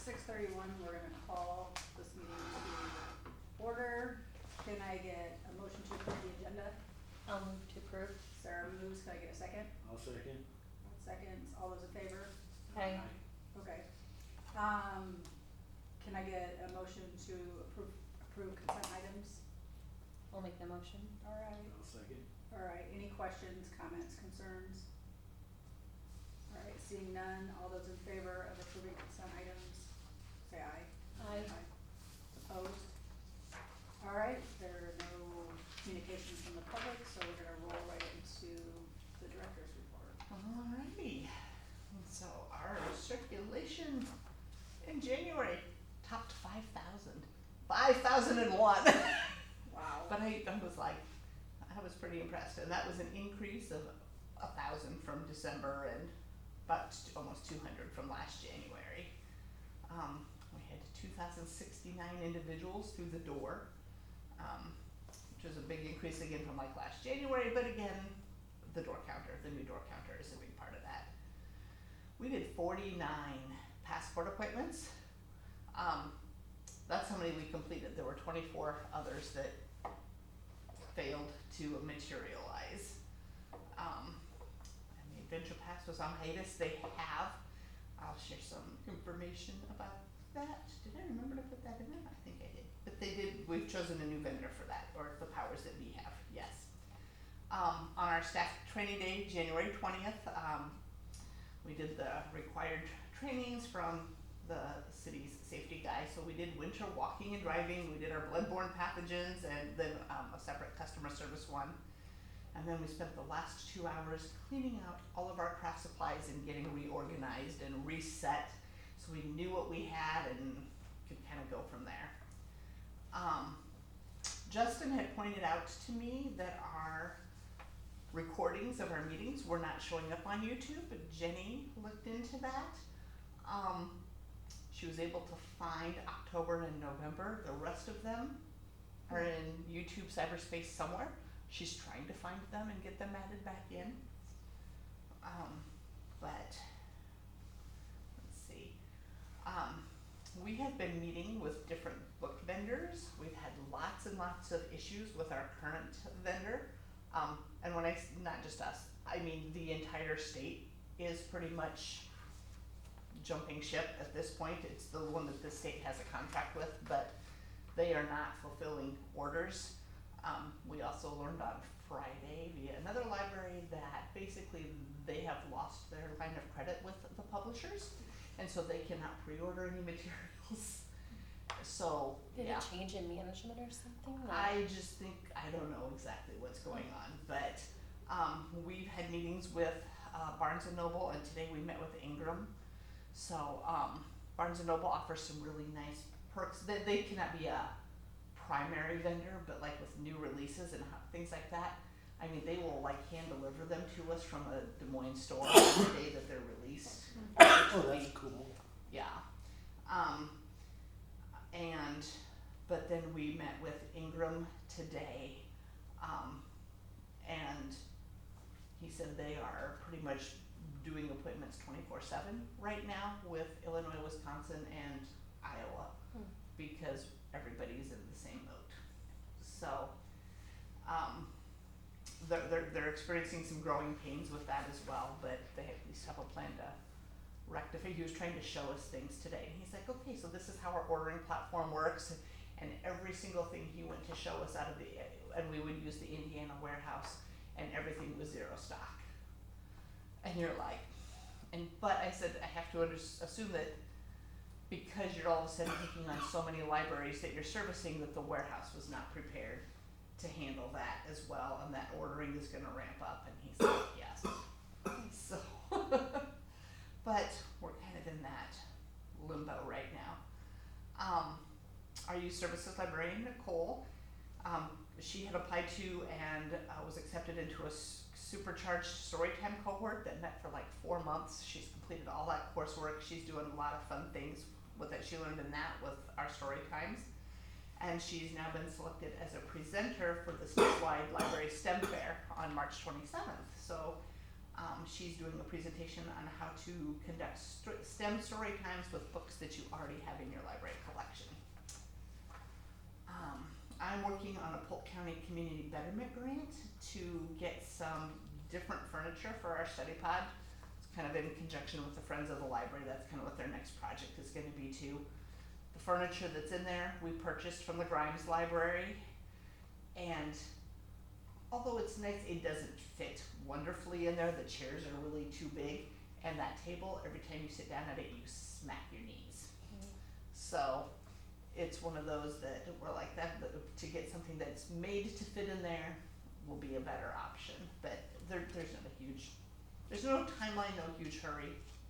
6:31, we're gonna call this meeting to order. Can I get a motion to approve the agenda? I'll move to approve. Sarah moves, can I get a second? I'll second. Seconds, all those in favor? Aye. Okay. Can I get a motion to approve consent items? I'll make the motion. Alright, I'll second. alright, any questions, comments, concerns? Alright, seeing none, all those in favor of approving consent items, say aye. Aye. Opposed? Alright, there are no communications from the public, so we're gonna roll right into the director's report. Alrighty, so our circulation in January topped 5,000. 5,001. Wow. But I was pretty impressed, and that was an increase of 1,000 from December and about almost 200 from last January. We had 2,069 individuals through the door, which was a big increase again from like last January, but again, the new door counter is a big part of that. We did 49 passport appointments. That's how many we completed. There were 24 others that failed to materialize. I mean, Venture Pass was on hiatus. I'll share some information about that. Did I remember to put that in there? I think I did. But we've chosen a new vendor for that, or the powers that be have, yes. On our staff training day, January 20th, we did the required trainings from the city's safety guy. So we did winter walking and driving, we did our bloodborne pathogens, and then a separate customer service one. And then we spent the last 2 hours cleaning out all of our craft supplies and getting reorganized and reset, so we knew what we had and could kind of go from there. Justin had pointed out to me that our recordings of our meetings were not showing up on YouTube, but Jenny looked into that. She was able to find October and November. The rest of them are in YouTube cyberspace somewhere. She's trying to find them and get them added back in. But let's see. We have been meeting with different book vendors. We've had lots and lots of issues with our current vendor. And when not just us, I mean the entire state is pretty much jumping ship at this point. It's the one that the state has a contract with, but they are not fulfilling orders. We also learned on Friday via another library that basically they have lost their line of credit with the publishers, and so they cannot pre-order any materials. So Did yeah. it change in management or something? I just think, I don't know exactly what's going on, but we've had meetings with Barnes & Noble, and today we met with Ingram. So Barnes & Noble offers some really nice perks. They cannot be a primary vendor, but like with new releases and things like that, I mean, they will like hand deliver them to us from a Des Moines store the day that they're released. Oh, that's cool. Yeah. But then we met with Ingram today, and he said they are pretty much doing appointments 24/7 right now with Illinois, Wisconsin, and Iowa, because everybody's in the same boat. So they're experiencing some growing pains with that as well, but they at least have a plan to rectify. He was trying to show us things today, and he's like, okay, so this is how our ordering platform works, and every single thing he went to show us and we would use the Indiana warehouse, and everything was zero stock. And you're like, but I said, I have to assume that because you're all of a sudden taking on so many libraries that you're servicing, that the warehouse was not prepared to handle that as well, and that ordering is gonna ramp up, and he's like, yes. So, but we're kind of in that limbo right now. Our youth services librarian, Nicole, she had applied to and was accepted into a supercharged storytime cohort that met for like 4 months. She's completed all that coursework. She's doing a lot of fun things with it. She learned in that with our story times. And she's now been selected as a presenter for the statewide library STEM fair on March 27th. So She's doing a presentation on how to conduct STEM story times with books that you already have in your library collection. I'm working on a Polk County Community Betterment Grant to get some different furniture for our study pod. It's kind of in conjunction with the Friends of the Library. That's kind of what their next project is going to be too. The furniture that's in there we purchased from the Grimes Library, and although it's nice, it doesn't fit wonderfully in there. The chairs are really too big, and that table, every time you sit down at it, you smack your knees. So it's one of those that we're like that to get something that's made to fit in there will be a better option. But there's no timeline, no huge hurry.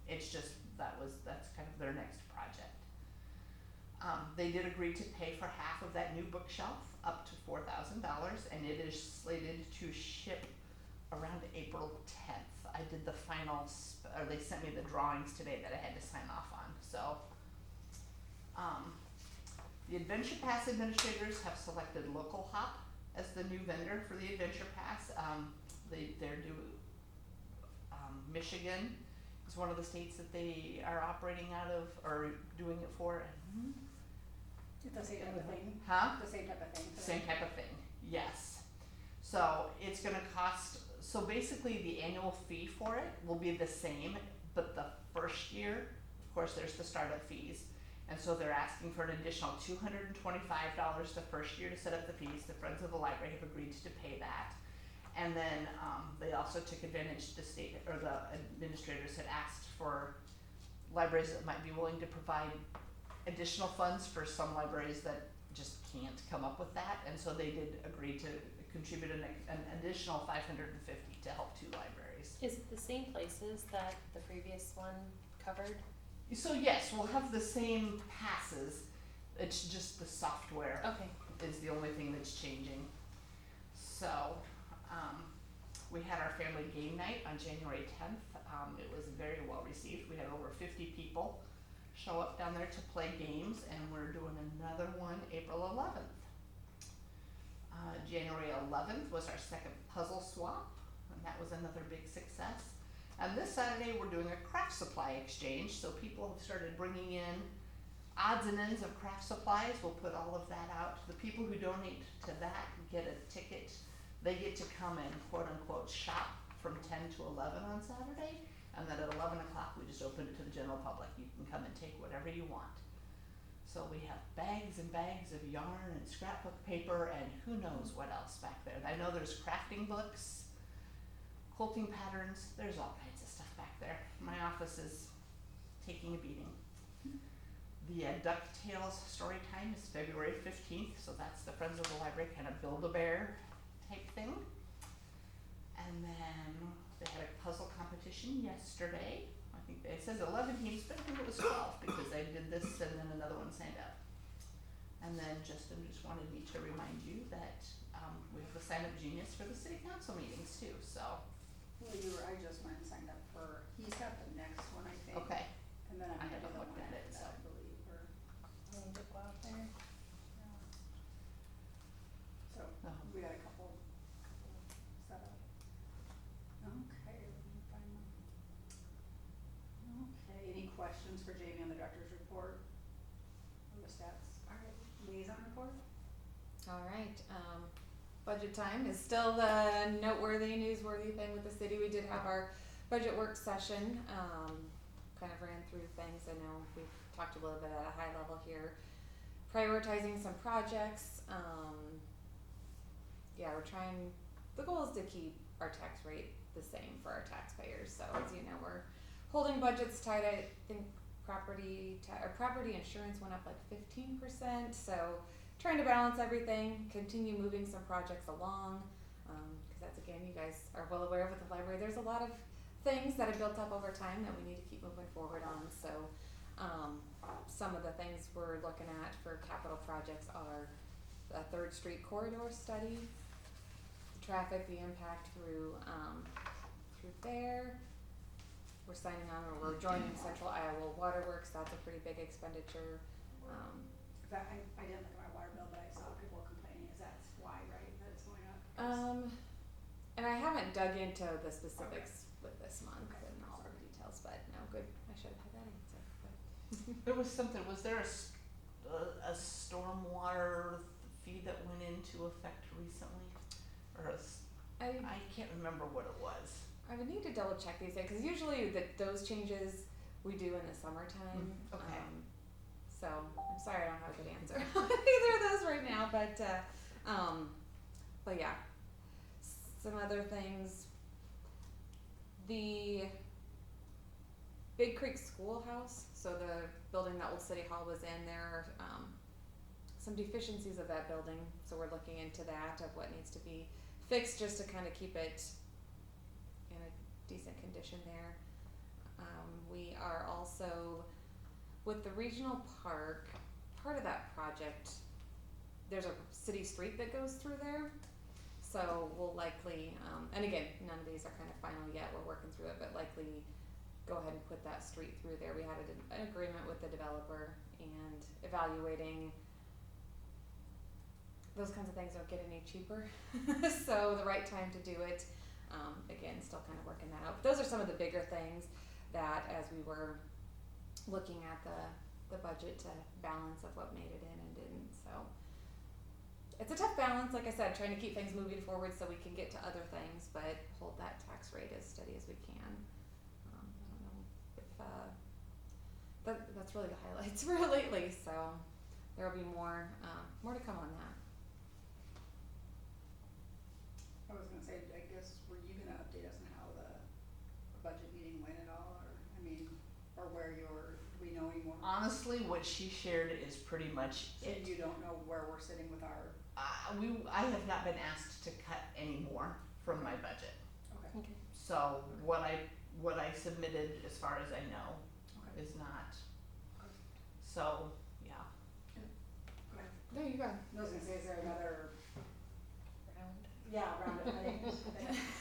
It's just that's kind of their next project. They did agree to pay for half of that new bookshelf, up to $4,000, and it is slated to ship around April 10th. I did the final, or they sent me the drawings today that I had to sign off on. So, the Adventure Pass administrators have selected Local Hop as the new vendor for the Adventure Pass. Michigan is one of the states that they are operating out of, or doing it for. It's the same type of thing. Huh? The same type of thing. Same type of thing, yes. So it's gonna cost, so basically the annual fee for it will be the same, but the first year, of course, there's the startup fees. And so they're asking for an additional $225 the first year to set up the fees. The Friends of the Library have agreed to pay that. And then they also took advantage, the state, or the administrators had asked for libraries that might be willing to provide additional funds for some libraries that just can't come up with that, and so they did agree to contribute an additional $550 to help 2 libraries. Is it the same places that the previous one covered? So yes, we'll have the same passes, it's just the software Okay. is the only thing that's changing. So, we had our family game night on January 10th. It was very well received. We had over 50 people show up down there to play games, and we're doing another one April 11th. January 11th was our second puzzle swap, and that was another big success. And this Saturday we're doing a craft supply exchange, so people have started bringing in odds and ends of craft supplies. We'll put all of that out. The people who donate to that get a ticket. They get to come and quote unquote shop from 10 to 11 on Saturday, and then at 11 o'clock we just open it to the general public. You can come and take whatever you want. So we have bags and bags of yarn and scrapbook paper and who knows what else back there. I know there's crafting books, quilting patterns, there's all kinds of stuff back there. My office is taking a beating. The DuckTales story time is February 15th, so that's the Friends of the Library kind of Build-A-Bear type thing. And then they had a puzzle competition yesterday. I think it says 11 teams, but I think it was 12 because I did this and then another one signed up. And then Justin just wanted me to remind you that we have the sign up genius for the city council meetings too, so. Well, I just went and signed up for, he's got the next one, I think. Okay, And then I'm I gonna do haven't the looked one at it, after so. that, I believe, or, I need to go out there. so, Oh. we got a couple set up. Okay, let me find them. Okay, any questions for Jamie on the director's report? Or the stats? Alright, liaison report? All right, budget time is still the noteworthy, newsworthy thing with the city. We did have our budget work session, kind of ran through things. I know we've talked a little bit at a high level here, prioritizing some projects. Yeah, we're trying, the goal is to keep our tax rate the same for our taxpayers. So as you know, we're holding budgets tight. I think property insurance went up like 15%, so trying to balance everything, continue moving some projects along, because that's, again, you guys are well aware with the library, there's a lot of things that have built up over time that we need to keep moving forward on. So some of the things we're looking at for capital projects are the 3rd Street corridor study, the traffic, the impact through there. We're signing on, or we're joining Central Iowa Waterworks. That's a pretty big expenditure. That, I didn't look at my water bill, but I saw people complaining, is that's why, right, that it's going up? And I haven't dug into the specifics with this month and all the details, but no, good, I should have had that answer, but. There was something, was there a stormwater fee that went into effect recently? Or I can't remember what it was. I would need to double check these days, cause usually those changes we do in the summertime. Okay. So, I'm sorry I don't have a good answer on either of those right now, but yeah. Some other things, the Big Creek Schoolhouse, so the building that Old City Hall was in, there are, some deficiencies of that building, so we're looking into that, of what needs to be fixed, just to kind of keep it in a decent condition there. We are also, with the regional park, part of that project, there's a city street that goes through there. So we'll likely, and again, none of these are kind of final yet, we're working through it, but likely go ahead and put that street through there. We had an agreement with the developer, and evaluating those kinds of things don't get any cheaper. So the right time to do it, again, still kind of working that out. But those are some of the bigger things that, as we were looking at the budget, to balance of what made it in and didn't, so. It's a tough balance, like I said, trying to keep things moving forward so we can get to other things, but hold that tax rate as steady as we can. I don't know if, that's really the highlights for lately, so there'll be more to come on that. I was gonna say, I guess, were you gonna update us on how the budget meeting went at all, or, I mean, or where do we know anymore? Honestly, what she shared is pretty much So it. you don't know where we're sitting with our, I have not been asked to cut any more from my budget. okay, Okay. So what I submitted, as far as I know, okay, is not. Okay. So, yeah. okay. No, you go. I was gonna say, is there another, Round. yeah, around it,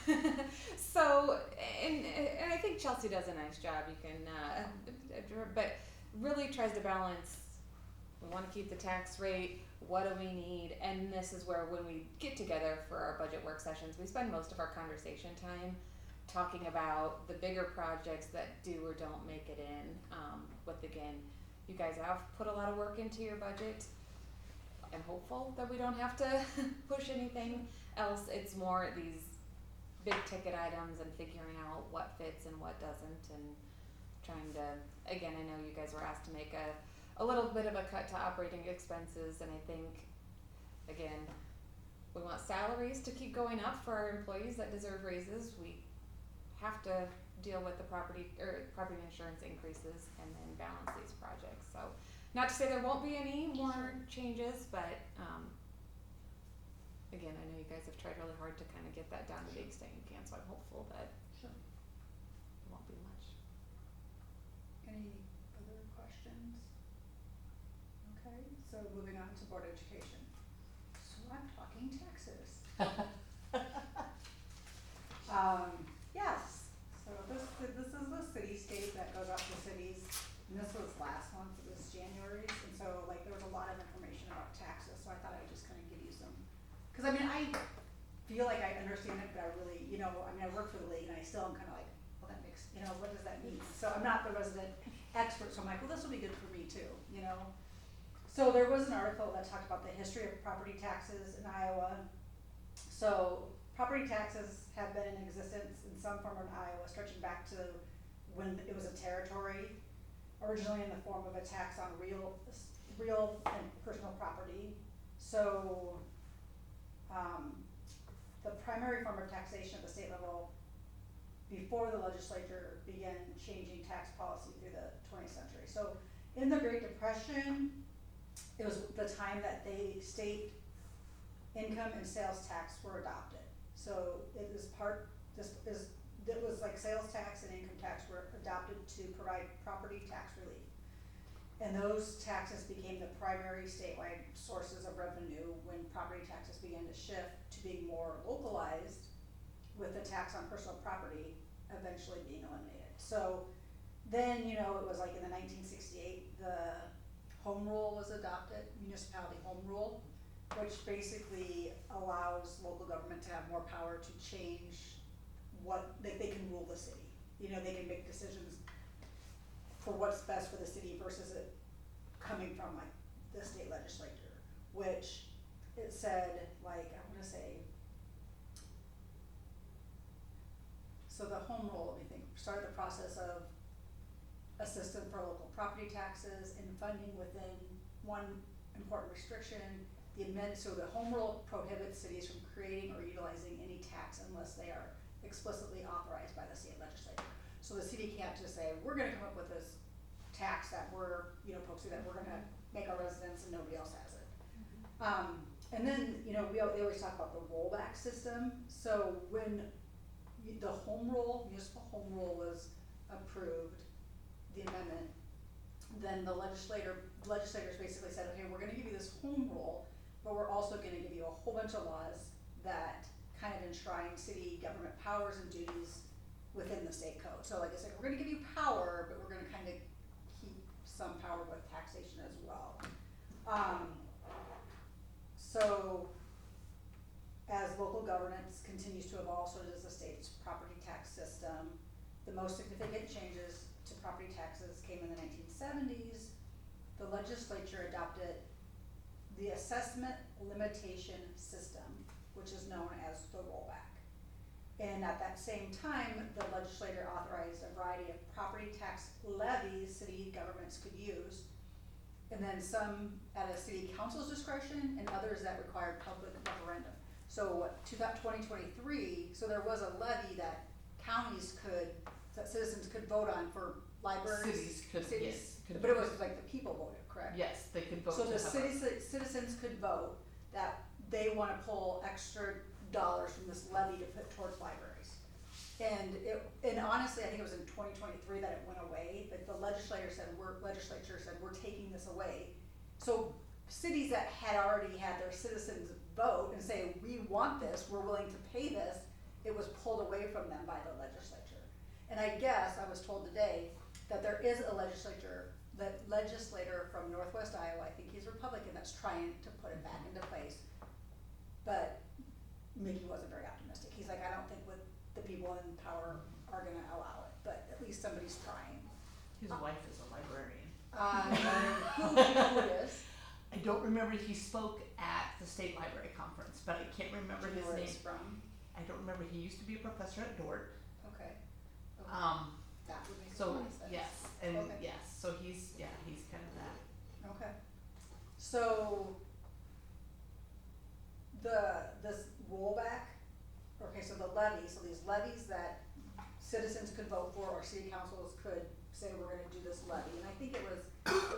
I think. So, and I think Chelsea does a nice job, you can, but really tries to balance, we wanna keep the tax rate, what do we need, and this is where, when we get together for our budget work sessions, we spend most of our conversation time talking about the bigger projects that do or don't make it in, with, again, you guys have put a lot of work into your budget. I'm hopeful that we don't have to push anything else. It's more these big ticket items and figuring out what fits and what doesn't, and trying to, again, I know you guys were asked to make a little bit of a cut to operating expenses, and I think, again, we want salaries to keep going up for our employees that deserve raises. We have to deal with the property insurance increases and then balance these projects. So, not to say there won't be any more changes, but again, I know you guys have tried really hard to kind of get that down to the extent you can, so I'm hopeful that Sure. it won't be much. Any other questions? Okay, so moving on to board education. So I'm talking taxes. Yes, so this is the cityscape that goes out to cities, and this was last month, it was January's, and so like there was a lot of information about taxes, so I thought I'd just kind of give you some. Cause I mean, I feel like I understand it, but I really, I work for the league and I still am kind of like, well, that makes, what does that mean? So I'm not the resident expert, so I'm like, well, this will be good for me too, So there was an article that talked about the history of property taxes in Iowa. So property taxes have been in existence in some form in Iowa, stretching back to when it was a territory, originally in the form of a tax on real and personal property. So, the primary form of taxation at the state level before the legislature began changing tax policy through the 20th century. So in the Great Depression, it was the time that state income and sales tax were adopted. So it was like sales tax and income tax were adopted to provide property tax relief. And those taxes became the primary statewide sources of revenue when property taxes began to shift to being more localized, with the tax on personal property eventually being eliminated. So then, it was like in the 1968, the home rule was adopted, municipality home rule, which basically allows local government to have more power to change what, like, they can rule the city. You know, they can make decisions for what's best for the city versus it coming from like the state legislature, which it said, like, I wanna say, so the home rule, let me think, started the process of assistance for local property taxes and funding within one important restriction. So the home rule prohibits cities from creating or utilizing any tax unless they are explicitly authorized by the state legislature. So the city can't just say, we're gonna come up with this tax that we're, you know, posting that we're gonna make our residents and nobody else has it. And then, you know, they always talk about the rollback system. So when the home rule, municipal home rule was approved, the amendment, then the legislators basically said, okay, we're gonna give you this home rule, but we're also gonna give you a whole bunch of laws that kind of enshrine city government powers and duties within the state code. So like I said, we're gonna give you power, but we're gonna kind of keep some power with taxation as well. So as local governance continues to evolve, so does the state's property tax system. The most significant changes to property taxes came in the 1970s. The legislature adopted the assessment limitation system, which is known as the rollback. And at that same time, the legislature authorized a variety of property tax levies city governments could use, and then some at a city council's discretion and others that required public referendum. So 2023, so there was a levy that counties could, that citizens could vote on for libraries. Cities could, yes. But it was like the people voted, correct? Yes, they could vote So to the have citizens could vote that they wanna pull extra dollars from this levy to put towards libraries. And honestly, I think it was in 2023 that it went away, but the legislature said, we're taking this away. So cities that had already had their citizens vote and say, we want this, we're willing to pay this, it was pulled away from them by the legislature. And I guess, I was told today, that there is a legislator from Northwest Iowa, I think he's Republican, that's trying to put it back into place. But Mickey wasn't very optimistic. He's like, I don't think with the people in power are gonna allow it, but at least somebody's trying. His wife is a librarian. Who do you know who it is? I don't remember, he spoke at the state library conference, but I can't remember Do you his know where name. it's from? I don't remember, he used to be a professor at Dort. Okay. That would make So, a lot of sense. yes, and Okay. yes, so he's kind of that. Okay. So this rollback, okay, so the levy, so these levies that citizens could vote for or city councils could say, we're gonna do this levy, and I think it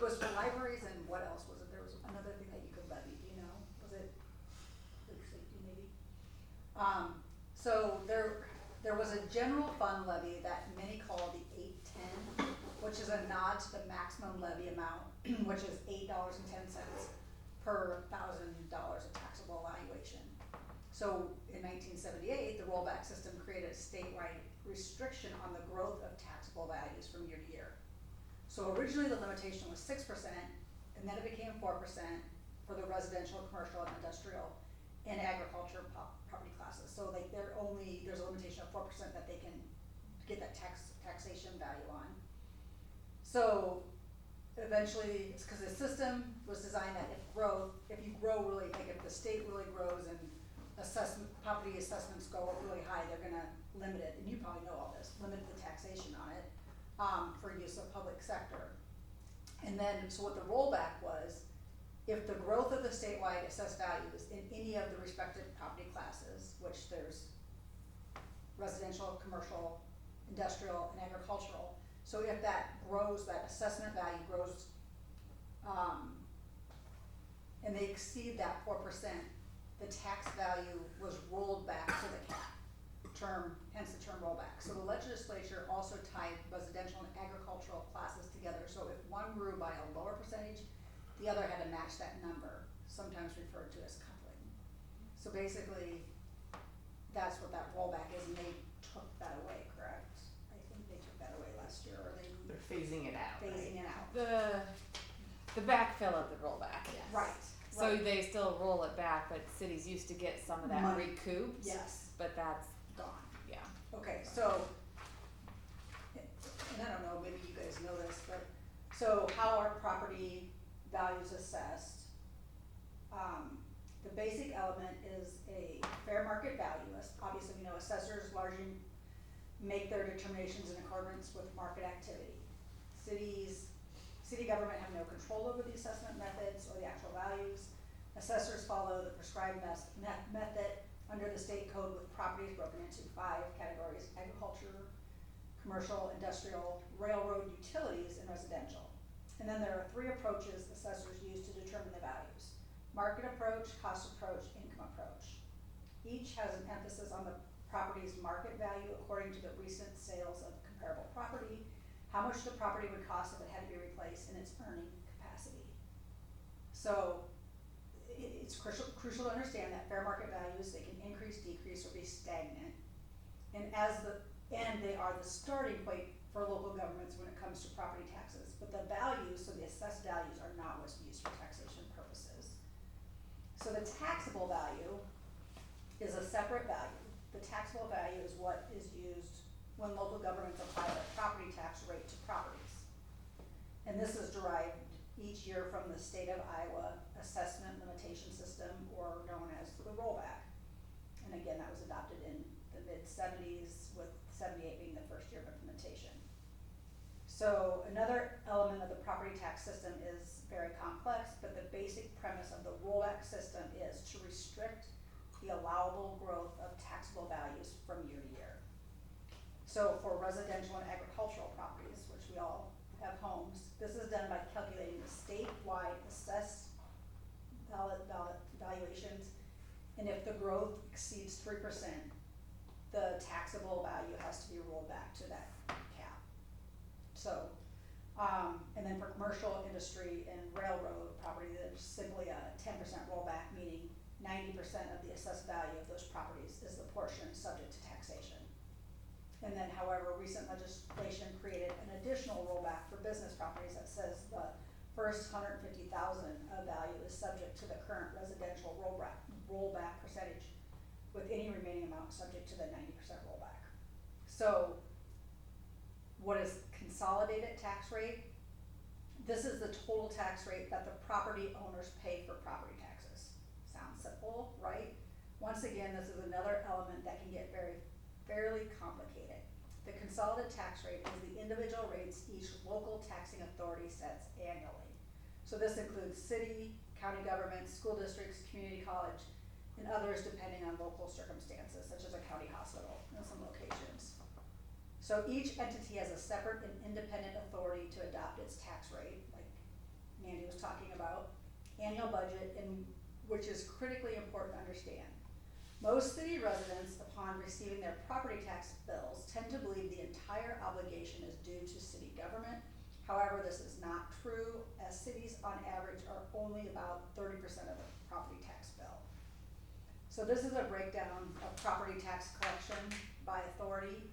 was for libraries, and what else was it? There was another thing that you could levy, do you know? Was it like safety maybe? So there was a general fund levy that many call the 810, which is a nod to the maximum levy amount, which is $8.10 per $1,000 of taxable valuation. So in 1978, the rollback system created a statewide restriction on the growth of taxable values from year to year. So originally the limitation was 6%, and then it became 4% for the residential, commercial, and industrial and agriculture property classes. So like there's a limitation of 4% that they can get that taxation value on. So eventually, it's because the system was designed that if you grow really, like if the state really grows and property assessments go up really high, they're gonna limit it, and you probably know all this, limit the taxation on it, for use of public sector. And then, so what the rollback was, if the growth of the statewide assessed values in any of the respective property classes, which there's residential, commercial, industrial, and agricultural, so if that grows, that assessment value grows, and they exceed that 4%, the tax value was rolled back to the cap term, hence the term rollback. So the legislature also tied residential and agricultural classes together. So if one grew by a lower percentage, the other had to match that number, sometimes referred to as coupling. So basically, that's what that rollback is, and they took that away, correct? I think they took that away last year, or They're phasing it out, phasing right? it out. The backfill of the rollback, yes. Right. So right. they still roll it back, but cities used to get some of that Money. recouped. Yes, But that's gone. yeah. Okay, so, and I don't know, maybe you guys know this, but, so how are property values assessed? The basic element is a fair market value. Obviously, we know assessors largely make their determinations in accordance with market activity. City government have no control over the assessment methods or the actual values. Assessors follow the prescribed method under the state code, with properties broken into 5 categories: agriculture, commercial, industrial, railroad, utilities, and residential. And then there are 3 approaches assessors use to determine the values: market approach, cost approach, income approach. Each has an emphasis on the property's market value according to the recent sales of comparable property, how much the property would cost if it had to be replaced, and its earning capacity. So it's crucial to understand that fair market values, they can increase, decrease, or be stagnant. And they are the starting point for local governments when it comes to property taxes. But the values, so the assessed values, are not what's used for taxation purposes. So the taxable value is a separate value. The taxable value is what is used when local governments apply the property tax rate to properties. And this is derived each year from the state of Iowa assessment limitation system, or known as the rollback. And again, that was adopted in the mid-70s, with 78 being the first year of implementation. So another element of the property tax system is very complex, but the basic premise of the rollback system is to restrict the allowable growth of taxable values from year to year. So for residential and agricultural properties, which we all have homes, this is done by calculating the statewide assessed valuations, and if the growth exceeds 3%, the taxable value has to be rolled back to that cap. So, and then for commercial, industry, and railroad property, there's simply a 10% rollback, meaning 90% of the assessed value of those properties is the portion subject to taxation. And then, however, recent legislation created an additional rollback for business properties that says the first $150,000 of value is subject to the current residential rollback percentage, with any remaining amount subject to the 90% rollback. So, what is consolidated tax rate? This is the total tax rate that the property owners pay for property taxes. Sounds simple, right? Once again, this is another element that can get fairly complicated. The consolidated tax rate is the individual rates each local taxing authority sets annually. So this includes city, county governments, school districts, community college, and others depending on local circumstances, such as a county hospital in some locations. So each entity has a separate and independent authority to adopt its tax rate, like Mandy was talking about, annual budget, and which is critically important to understand. Most city residents, upon receiving their property tax bills, tend to believe the entire obligation is due to city government. However, this is not true, as cities on average are only about 30% of the property tax bill. So this is a breakdown of property tax collection by authority.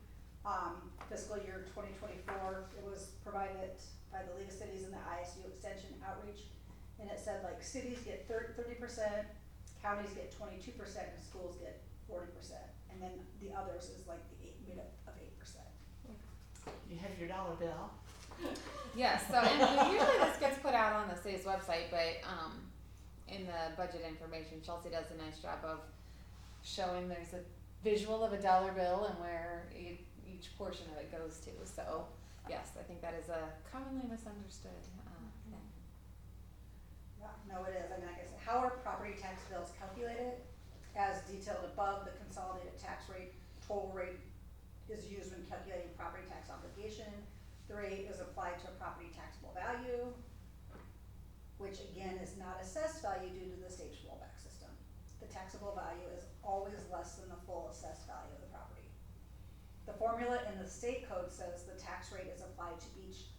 Fiscal year 2024, it was provided by the League of Cities and the ISU Extension Outreach, and it said like cities get 30%, counties get 22%, and schools get 40%, and then the others is like made up of 8%. You have your dollar bill. Yes, so and usually this gets put out on the city's website, but in the budget information, Chelsea does a nice job of showing there's a visual of a dollar bill and where each portion of it goes to. So yes, I think that is a commonly misunderstood thing. Yeah, no, it is. I mean, like I said, how are property tax bills calculated? As detailed above, the consolidated tax rate, total rate, is used when calculating property tax obligation. The rate is applied to a property taxable value, which again is not assessed value due to the state's rollback system. The taxable value is always less than the full assessed value of the property. The formula in the state code says the tax rate is applied to each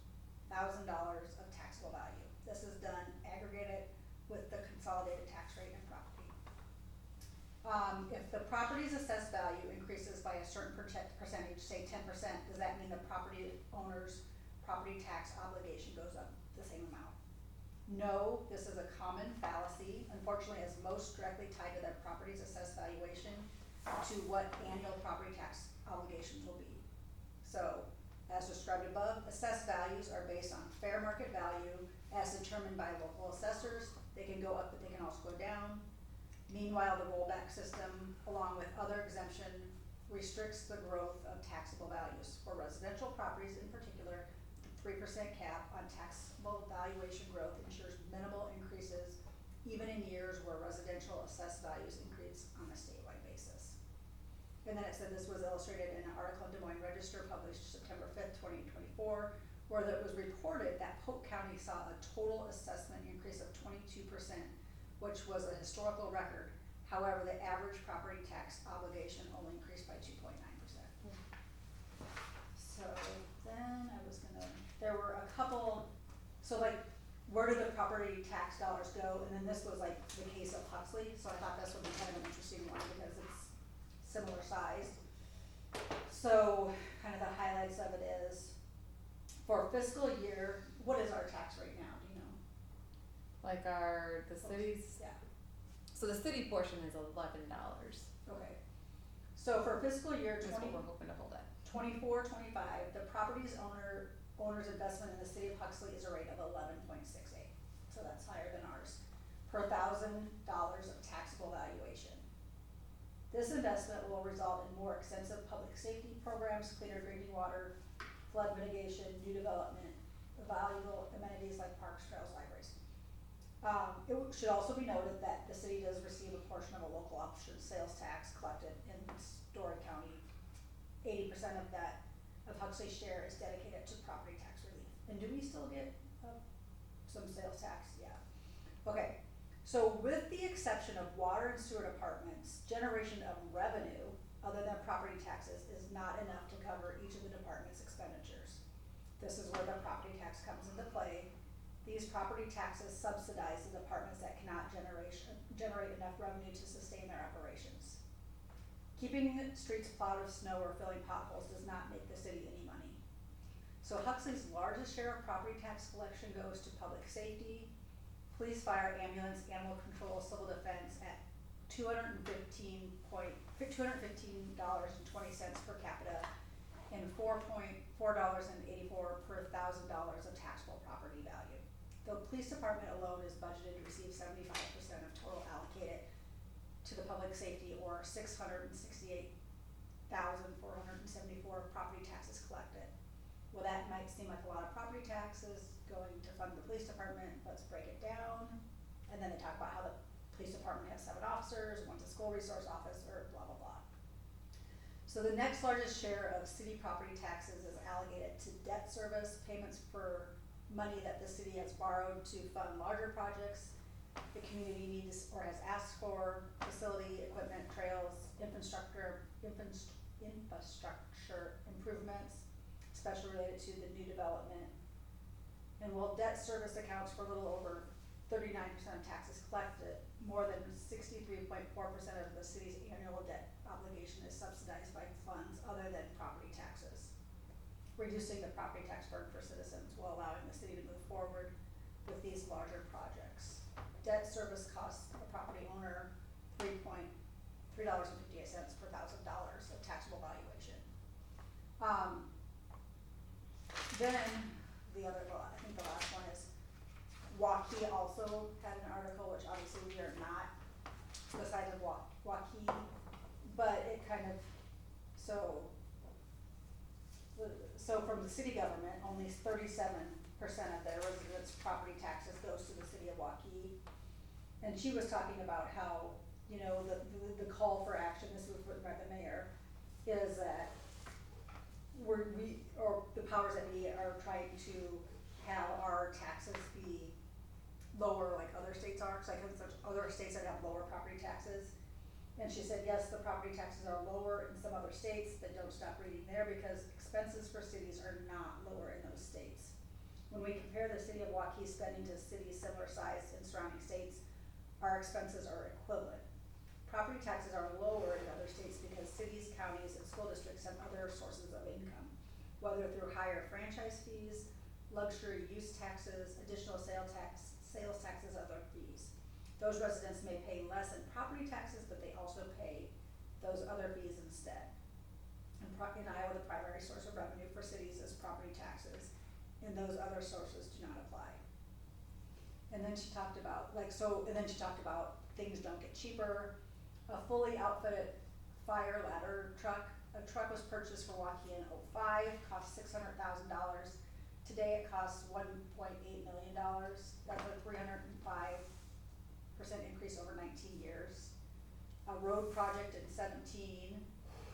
$1,000 of taxable value. This is done aggregated with the consolidated tax rate and property. If the property's assessed value increases by a certain percentage, say 10%, does that mean the property owner's property tax obligation goes up the same amount? No, this is a common fallacy, unfortunately, as most directly tied to their property's assessed valuation to what annual property tax obligations will be. So, as described above, assessed values are based on fair market value as determined by local assessors. They can go up, but they can also go down. Meanwhile, the rollback system, along with other exemption, restricts the growth of taxable values. For residential properties in particular, the 3% cap on taxable valuation growth ensures minimal increases even in years where residential assessed values increase on a statewide basis. And then it said this was illustrated in an article in Des Moines Register published September 5th, 2024, where it was reported that Polk County saw a total assessment increase of 22%, which was a historical record. However, the average property tax obligation only increased by 2.9%. So then there were a couple, so like, where do the property tax dollars go? And then this was like the case of Huxley, so I thought this would be kind of an interesting one because it's similar sized. So kind of the highlights of it is, for fiscal year, what is our tax rate now, do you know? Like the cities, Yeah, so the city portion is $11. okay. So for fiscal year That's what we're hoping to hold at. 24-25, the property's owner's investment in the city of Huxley is a rate of 11.68. So that's higher than ours, per $1,000 of taxable valuation. This investment will result in more extensive public safety programs, cleaner drinking water, flood mitigation, new development, valuable amenities like parks, trails, libraries. It should also be noted that the city does receive a portion of a local option sales tax collected in Story County. 80% of that, of Huxley's share, is dedicated to property tax relief. And do we still get some sales tax? Yeah. Okay, so with the exception of water and sewer departments, generation of revenue other than property taxes is not enough to cover each of the department's expenditures. This is where the property tax comes into play. These property taxes subsidize the departments that cannot generate enough revenue to sustain their operations. Keeping the streets plowed of snow or filling potholes does not make the city any money. So Huxley's largest share of property tax collection goes to public safety, police, fire, ambulance, animal control, civil defense at $215.20 per capita and $4.84 per $1,000 of taxable property value. The police department alone is budgeted to receive 75% of total allocated to the public safety, or $668,474 property taxes collected. Well, that might seem like a lot of property taxes going to fund the police department. Let's break it down. And then they talk about how the police department has 7 officers, one's a school resource officer, blah, blah, blah. So the next largest share of city property taxes is allocated to debt service, payments for money that the city has borrowed to fund larger projects the community needs or has asked for, facility, equipment, trails, infrastructure improvements, especially related to the new development. And while debt service accounts for a little over 39% of taxes collected, more than 63.4% of the city's annual debt obligation is subsidized by funds other than property taxes. Reducing the property tax burden for citizens while allowing the city to move forward with these larger projects. Debt service costs the property owner $3.58 per $1,000 of taxable valuation. Then I think the last one is Waukee also had an article, which obviously we are not the size of Waukee, but it kind of, so from the city government, only 37% of their residents' property taxes goes to the city of Waukee. And she was talking about how, the call for action, this was written by the mayor, is that the powers that be are trying to have our taxes be lower like other states are, because I think there's other states that have lower property taxes. And she said, yes, the property taxes are lower in some other states, but don't stop reading there, because expenses for cities are not lower in those states. When we compare the city of Waukee spending to cities similar size in surrounding states, our expenses are equivalent. Property taxes are lower in other states because cities, counties, and school districts have other sources of income, whether through higher franchise fees, luxury use taxes, additional sales taxes, other fees. Those residents may pay less in property taxes, but they also pay those other fees instead. And in Iowa, the primary source of revenue for cities is property taxes, and those other sources do not apply. And then she talked about, things don't get cheaper. A fully outfitted fire ladder truck, a truck was purchased for Waukee in '05, cost $600,000. Today it costs $1.8 million. That's a 305% increase over 19 years. A road project in 17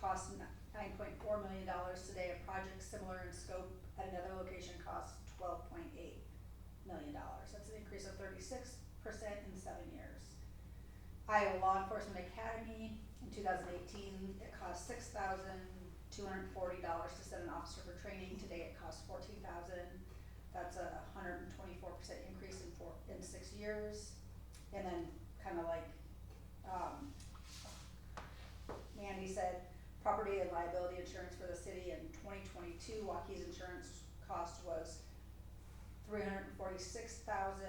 cost $9.4 million. Today a project similar in scope at another location costs $12.8 million. That's an increase of 36% in 7 years. Iowa Law Enforcement Academy in 2018, it cost $6,240 to send an officer for training. Today it costs $14,000. That's a 124% increase in 6 years. And then kind of like Mandy said, property and liability insurance for the city in 2022, Waukee's insurance cost was $346,000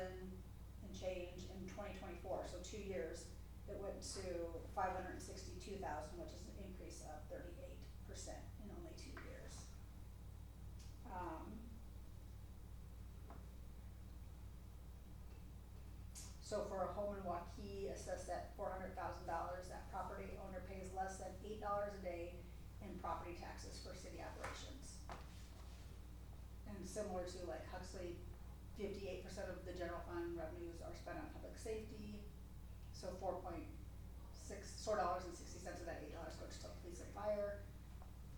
and change. In 2024, so 2 years, it went to $562,000, which is an increase of 38% in only 2 years. So for a home in Waukee assessed at $400,000, that property owner pays less than $8 a day in property taxes for city operations. And similar to like Huxley, 58% of the general fund revenues are spent on public safety. So $4.60 of that $8 goes to police and fire,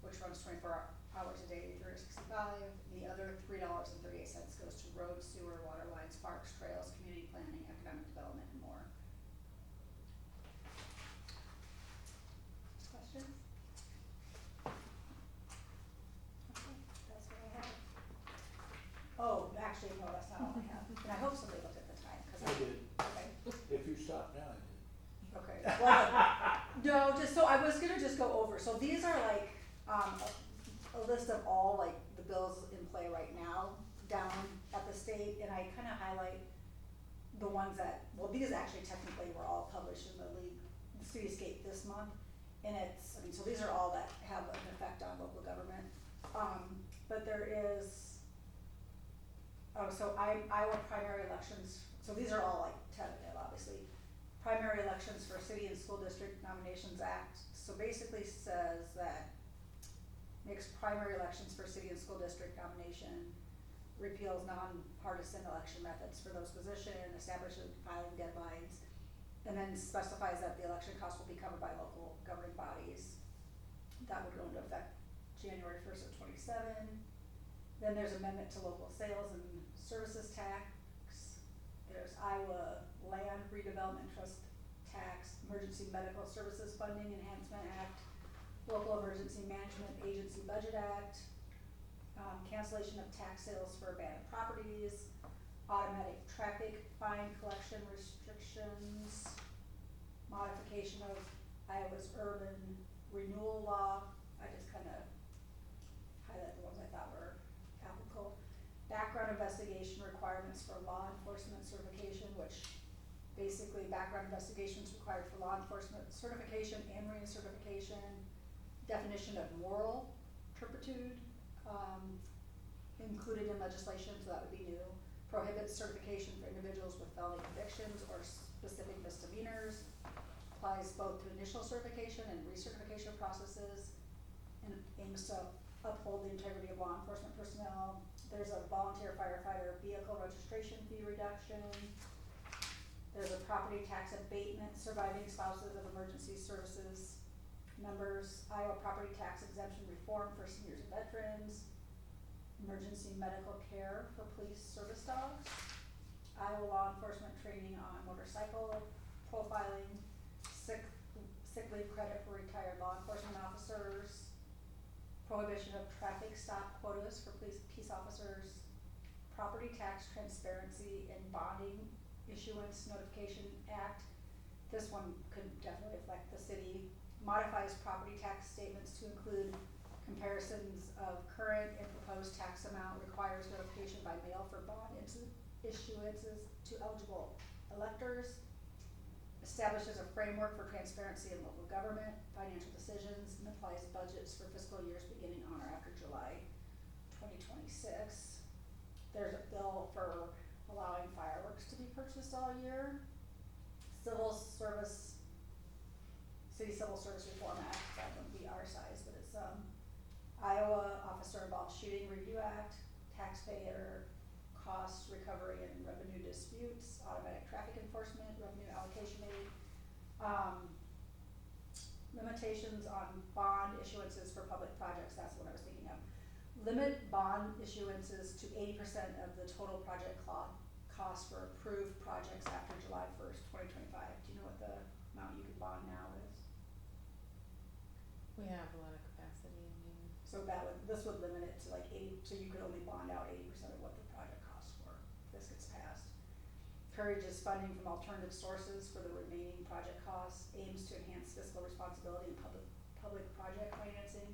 which runs 24 hours a day, 365. And the other $3.38 goes to roads, sewer, water lines, parks, trails, community planning, economic development, and more. Questions? Okay, that's what I have. Oh, actually, no, that's not all I have. And I hope somebody looked at the time, I because did. okay. If you stop now, I did. Okay, well, no, just, so I was gonna just go over, so these are like, a list of all like the bills in play right now down at the state, and I kinda highlight the ones that, well, these actually technically were all published in the Cityscape this month, and it's, I mean, so these are all that have an effect on local government, but there is, so Iowa primary elections, so these are all like tentative, obviously. Primary elections for city and school district nominations act, so basically says that makes primary elections for city and school district nomination, repeals nonpartisan election methods for those positions, establishes filing deadlines, and then specifies that the election costs will be covered by local governing bodies. That would go into effect January 1st of 27. Then there's amendment to local sales and services tax. There's Iowa Land Redevelopment Trust Tax, Emergency Medical Services Funding Enhancement Act, Local Emergency Management Agency Budget Act, cancellation of tax sales for abandoned properties, automatic traffic fine collection restrictions, modification of Iowa's urban renewal law. I just kind of highlight the ones I thought were applicable. Background investigation requirements for law enforcement certification, which basically background investigations required for law enforcement certification and recertification. Definition of moral turpitude, included in legislation, so that would be new. Prohibits certification for individuals with felony convictions or specific misdemeanors. Applies both to initial certification and recertification processes, and aims to uphold the integrity of law enforcement personnel. There's a volunteer firefighter vehicle registration fee reduction. There's a property tax abatement surviving spouses of emergency services members. Iowa property tax exemption reform for seniors and veterans. Emergency medical care for police service dogs. Iowa law enforcement training on motorcycle profiling. Sick leave credit for retired law enforcement officers. Prohibition of traffic stop quotas for peace officers. Property tax transparency and bonding issuance notification act. This one could definitely affect the city. Modifies property tax statements to include comparisons of current and proposed tax amount. Requires notification by mail for bond issuances to eligible electors. establishes a framework for transparency in local government, financial decisions, and applies budgets for fiscal years beginning on or after July 2026. There's a bill for allowing fireworks to be purchased all year. City Civil Service Reform Act, that wouldn't be our size, but it's, Iowa Officer Involved Shooting Review Act, Taxpayer Cost Recovery and Revenue Disputes, Automatic Traffic Enforcement, Revenue Allocation Aid, limitations on bond issuances for public projects, that's what I was thinking of. Limit bond issuances to 80% of the total project cost for approved projects after July 1st, 2025. Do you know what the amount you can bond now is? We have a lot of capacity, I mean. So this would limit it to like 80, so you could only bond out 80% of what the project costs for, if this gets passed. Encourages funding from alternative sources for the remaining project costs, aims to enhance fiscal responsibility in public project financing,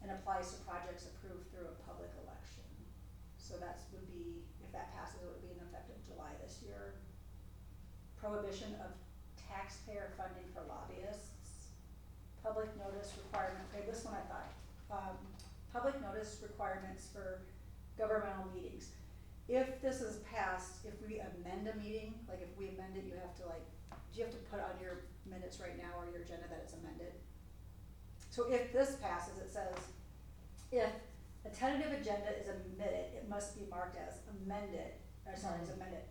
and applies to projects approved through a public election. So would be, if that passes, it would be in effect of July this year. Prohibition of taxpayer funding for lobbyists. Public notice requirement, okay, this one I thought, public notice requirements for governmental meetings. If this is passed, if we amend a meeting, like if we amend it, do you have to put on your minutes right now or your agenda that it's amended? So if this passes, it says, if a tentative agenda is omitted, it must be marked as amended, as amended,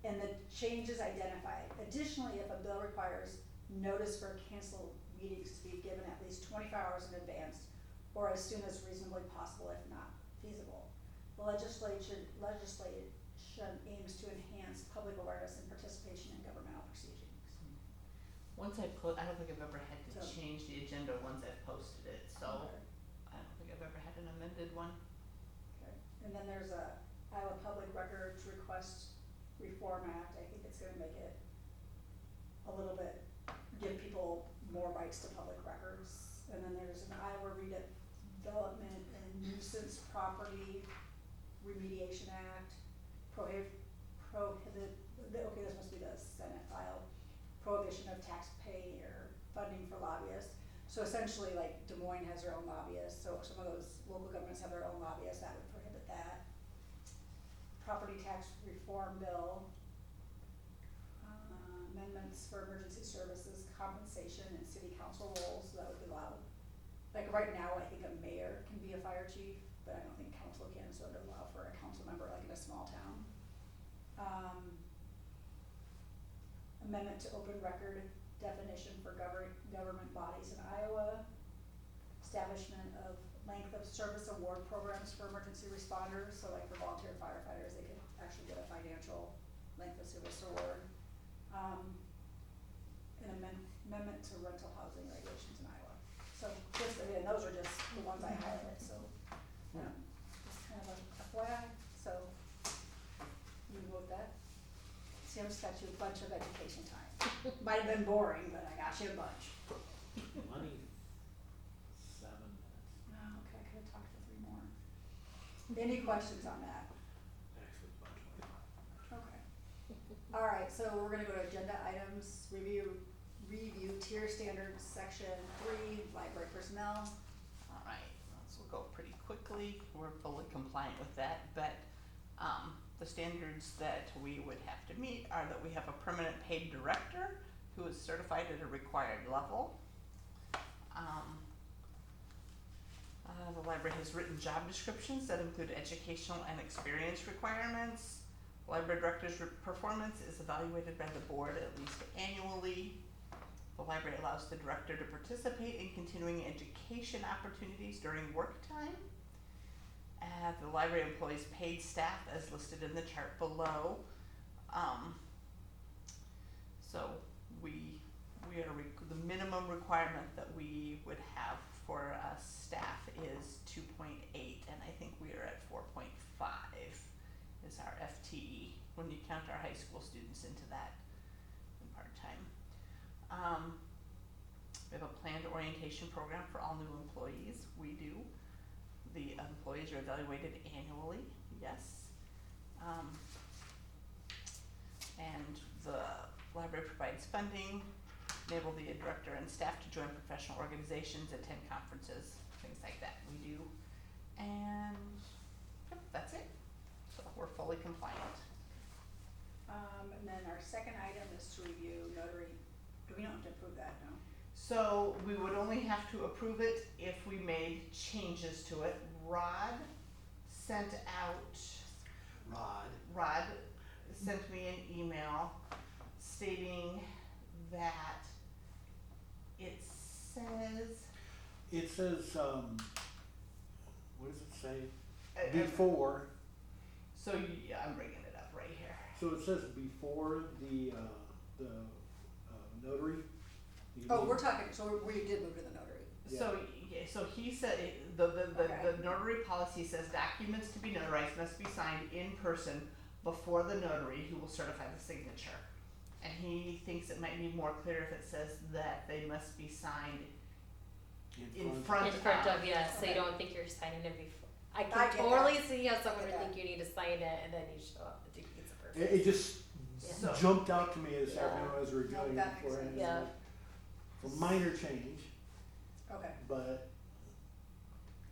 and the change is identified. Additionally, if a bill requires notice for canceled meetings to be given at least 24 hours in advance, or as soon as reasonably possible if not feasible. The legislation aims to enhance public awareness and participation in governmental proceedings. Once I don't think I've ever had to change the agenda once I've posted it, so Okay. I don't think I've ever had an amended one. Okay, and then there's a Iowa Public Records Request Reform Act. I think it's gonna make it a little bit, give people more rights to public records. And then there's an Iowa Redevelopment and Nuisance Property Remediation Act, okay, this must be the Senate file, prohibition of taxpayer funding for lobbyists. So essentially, like Des Moines has their own lobbyists, so some of those local governments have their own lobbyists, that would prohibit that. Property tax reform bill, amendments for emergency services, compensation, and city council roles, so that would allow, like right now, I think a mayor can be a fire chief, but I don't think council can, so it would allow for a council member like in a small town. Amendment to open record definition for government bodies in Iowa. Establishment of length of service award programs for emergency responders, so like for volunteer firefighters, they could actually get a financial length of service award. An amendment to rental housing regulations in Iowa. So just, again, those are just the ones I highlighted, so, just kind of a FYI, so, you vote that? See, I'm just got you a bunch of education time. Might have been boring, but I got you a bunch. Money, 7 minutes, Oh, okay, I could've talked for 3 more. Any questions on that? actually about 25. Okay. Alright, so we're gonna go to agenda items, review tier standards, section 3, library personnel. Alright, so we'll go pretty quickly, we're fully compliant with that, but the standards that we would have to meet are that we have a permanent paid director who is certified at a required level. The library has written job descriptions that include educational and experience requirements. Library director's performance is evaluated by the board at least annually. The library allows the director to participate in continuing education opportunities during work time. The library employs paid staff as listed in the chart below. So the minimum requirement that we would have for staff is 2.8, and I think we are at 4.5 is our FTE when you count our high school students into that in part-time. We have a planned orientation program for all new employees. We do. The employees are evaluated annually, yes. And the library provides funding, enable the director and staff to join professional organizations, attend conferences, things like that we do. And yep, that's it. So we're fully compliant. And then our second item is to review notary, do we not have to approve that, no? So we would only have to approve it if we made changes to it. Rod sent me an email stating that it says, what does it say? uh, Before, so I'm bringing it up right here. so it says before the notary? You Oh, mean- we're talking, so we did move to the notary. Yeah. So, yeah, so he said, the Okay. notary policy says documents to be notarized must be signed in person before the notary who will certify the signature. And he thinks it might be more clear if it says that they must be signed in front In front of. of, yeah, so you Okay. don't think you're signing it before. I I can get totally that. see how someone I would get think you need to sign it and then you show up with two pieces of paper. It just So- jumped out to me this Yeah. afternoon as we were No, doing that it makes beforehand. sense. Yeah. It's a minor change, Okay, but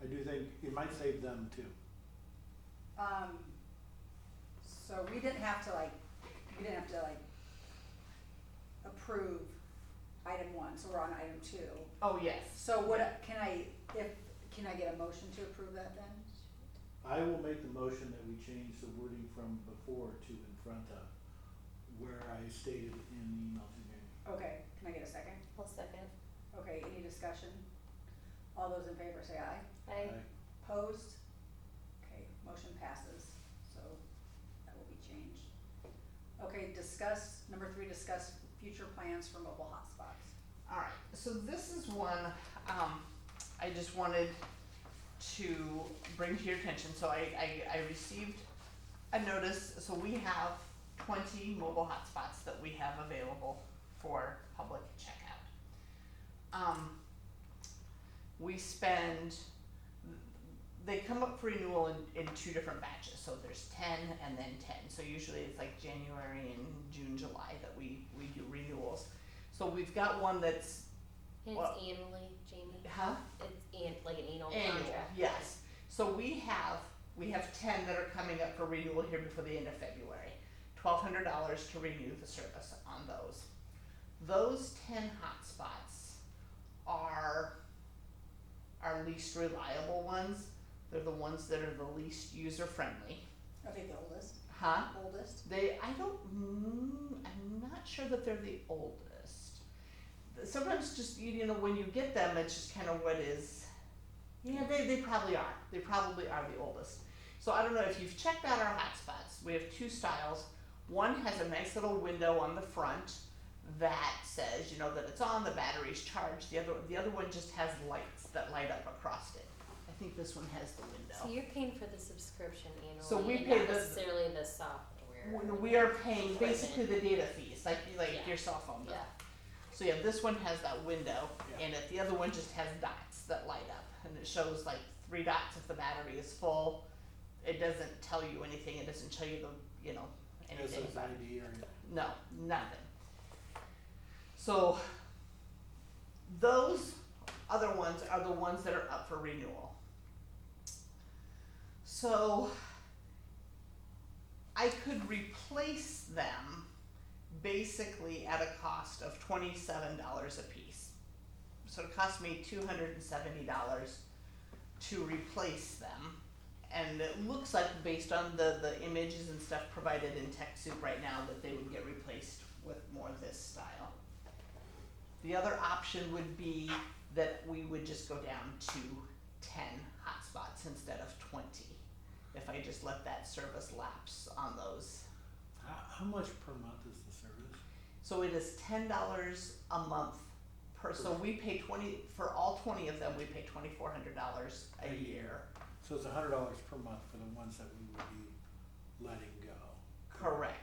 I do think it might save them too. so we didn't have to approve item one, so we're on item two. Oh, yes. So can I get a motion to approve that then? I will make the motion that we change the wording from before to in front of, where I stated in the email to Jamie. Okay, can I get a second? I'll second. Okay, any discussion? All those in favor say aye. I, Opposed? Okay, motion passes, so that will be changed. Okay, number three, discuss future plans for mobile hotspots. Alright, so this is one, I just wanted to bring to your attention. So I received a notice, so we have 20 mobile hotspots that we have available for public checkout. We spend, they come up for renewal in two different batches, so there's 10 and then 10. So usually it's like January and June, July that we do renewals. So we've got one that's, and Well- it's annually, Jamie, huh? it's like an annual Annual, contract. yes. So we have 10 that are coming up for renewal here before the end of February. $1,200 to renew the service on those. Those 10 hotspots are our least reliable ones. They're the ones that are the least user friendly. Are they the oldest? Huh? Oldest? I'm not sure that they're the oldest. Sometimes just, you know, when you get them, it's just kind of what is, yeah, they probably are. They probably are the oldest. So I don't know if you've checked out our hotspots. We have two styles. One has a nice little window on the front that says, you know, that it's on, the battery's charged. The other one just has lights that light up across it. I think this one has the So window. you're paying for the subscription annually So we and pay not the- necessarily the software. We are paying basically the data fees, like Yeah. your cell phone bill. Yeah, So yeah, this one has that window, Yeah. and the other one just has dots that light up, and it shows like 3 dots if the battery is full. It doesn't tell you anything. It doesn't show you anything about it. SSID or anything. No, nothing. So those other ones are the ones that are up for renewal. So I could replace them basically at a cost of $27 a piece. So it cost me $270 to replace them. And it looks like, based on the images and stuff provided in TechSoup right now, that they would get replaced with more of this style. The other option would be that we would just go down to 10 hotspots instead of 20, if I just let that service lapse on those. How much per month is the service? So it is $10 a month per, so we pay 20, for all 20 of them, we pay $2,400 a year. So it's $100 per month for the ones that we would be letting go. Correct.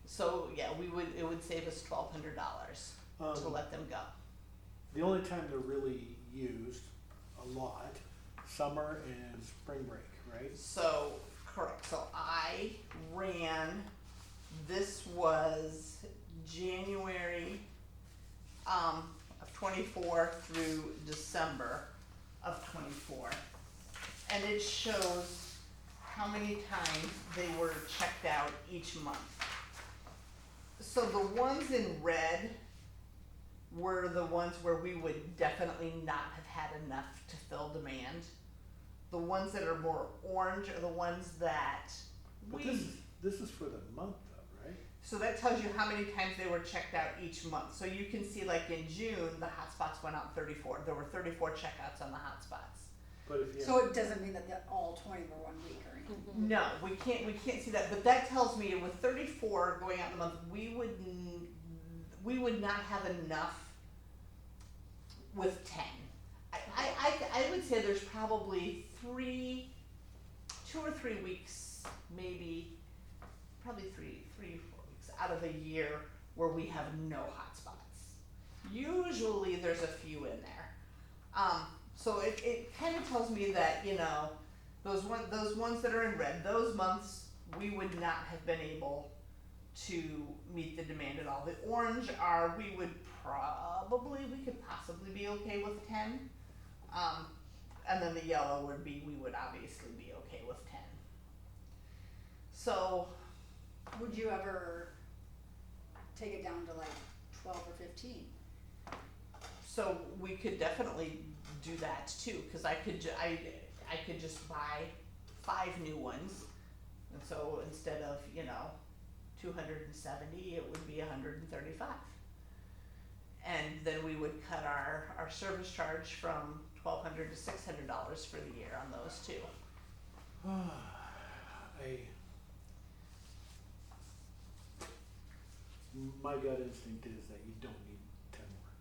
So yeah, it would save us $1,200 to let them go. The only time they're really used a lot, summer and spring break, right? So, correct, so I ran, this was January, of 24 through December of 24. And it shows how many times they were checked out each month. So the ones in red were the ones where we would definitely not have had enough to fill demand. The ones that are more orange are the ones that But we, this is for the month though, right? so that tells you how many times they were checked out each month. So you can see like in June, the hotspots went out 34. There were 34 checkouts on the hotspots. But if you So it doesn't mean that all 20 were 1 week or anything. No, we can't see that, but that tells me with 34 going out in the month, we would not have enough with 10. I would say there's probably 2 or 3 weeks, maybe, probably 3 or 4 weeks out of a year where we have no hotspots. Usually there's a few in there. So it kind of tells me that, you know, those ones that are in red, those months we would not have been able to meet the demand at all. The orange are, we could possibly be okay with 10. And then the yellow would be, we would obviously be okay with 10. So, Would you ever take it down to like 12 or 15? so we could definitely do that too, cause I could just buy 5 new ones. And so instead of, you know, 270, it would be 135. And then we would cut our service charge from $1,200 to $600 for the year on those two. My gut instinct is that you don't need 10 more.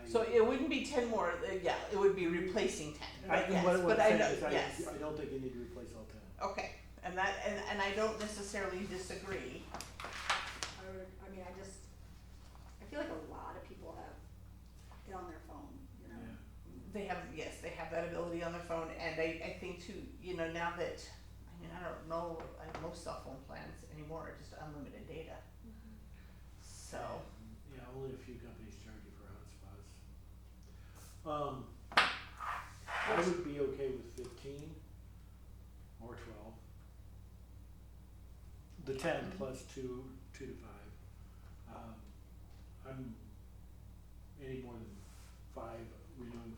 So it wouldn't be 10 more, yeah, it would be replacing 10, right? Yes, What but I'm I know, saying is yes. I don't think you need to replace all 10. Okay, and I don't necessarily disagree. I feel like a lot of people have it on their phone, you know? Yeah. They have that ability on their phone, and I think too, you know, now that, I don't know, most cell phone plans anymore are just unlimited data. So, Yeah, only a few companies charge you for hotspots. I would be okay with 15 or 12. The 10 plus 2 to 5. I'm any more than 5, renewing